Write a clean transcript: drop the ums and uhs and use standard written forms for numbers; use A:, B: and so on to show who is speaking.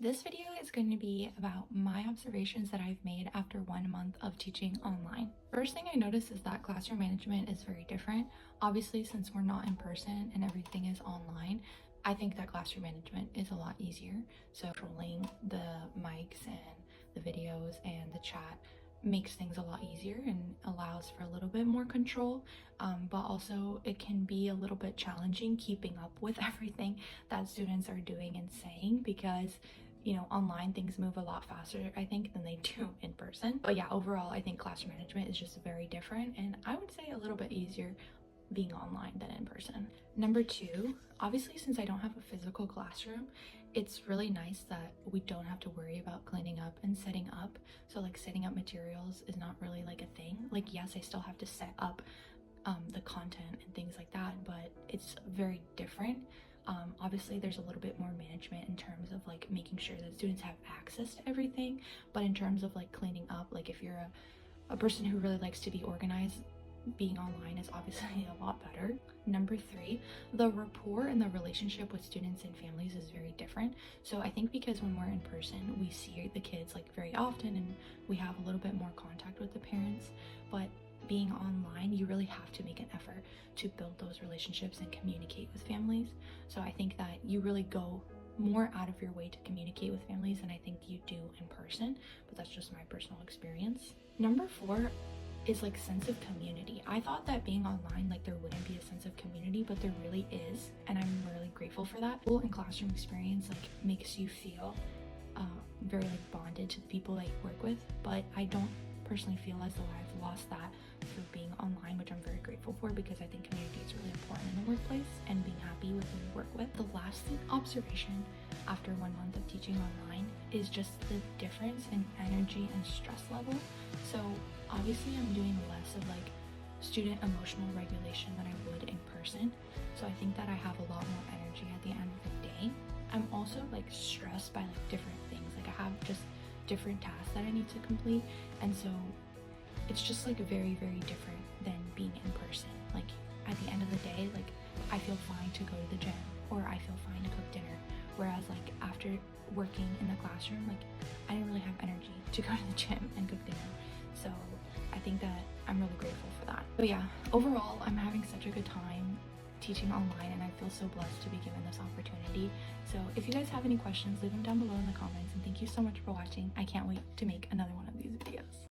A: This video is going to be about my observations that I've made after 1 month of teaching online. First thing I noticed is that classroom management is very different. Obviously, since we're not in person and everything is online, I think that classroom management is a lot easier. So controlling the mics and the videos and the chat makes things a lot easier and allows for a little bit more control, but also it can be a little bit challenging keeping up with everything that students are doing and saying, because online things move a lot faster, I think, than they do in person. But yeah, overall, I think classroom management is just very different, and I would say a little bit easier being online than in person. Number two, obviously, since I don't have a physical classroom, it's really nice that we don't have to worry about cleaning up and setting up. So like setting up materials is not really like a thing. Like, yes, I still have to set up the content and things like that, but it's very different. Obviously there's a little bit more management in terms of like making sure that students have access to everything, but in terms of like cleaning up, like if you're a person who really likes to be organized, being online is obviously a lot better. Number three, the rapport and the relationship with students and families is very different. So I think because when we're in person, we see the kids like very often and we have a little bit more contact with the parents, but being online, you really have to make an effort to build those relationships and communicate with families. So I think that you really go more out of your way to communicate with families than I think you do in person, but that's just my personal experience. Number four is like sense of community. I thought that being online, like there wouldn't be a sense of community, but there really is, and I'm really grateful for that. School and classroom experience like makes you feel very like bonded to the people that you work with, but I don't personally feel as though I've lost that through being online, which I'm very grateful for, because I think community is really important in the workplace and being happy with who you work with. The last observation after 1 month of teaching online is just the difference in energy and stress level. So obviously I'm doing less of like student emotional regulation than I would in person. So I think that I have a lot more energy at the end of the day. I'm also like stressed by like different things. Like I have just different tasks that I need to complete, and so it's just like very, very different than being in person. Like at the end of the day, like I feel fine to go to the gym, or I feel fine to cook dinner, whereas like after working in the classroom, like I didn't really have energy to go to the gym and cook dinner. So I think that I'm really grateful for that. But yeah, overall I'm having such a good time teaching online, and I feel so blessed to be given this opportunity. So if you guys have any questions, leave them down below in the comments, and thank you so much for watching. I can't wait to make another one of these videos.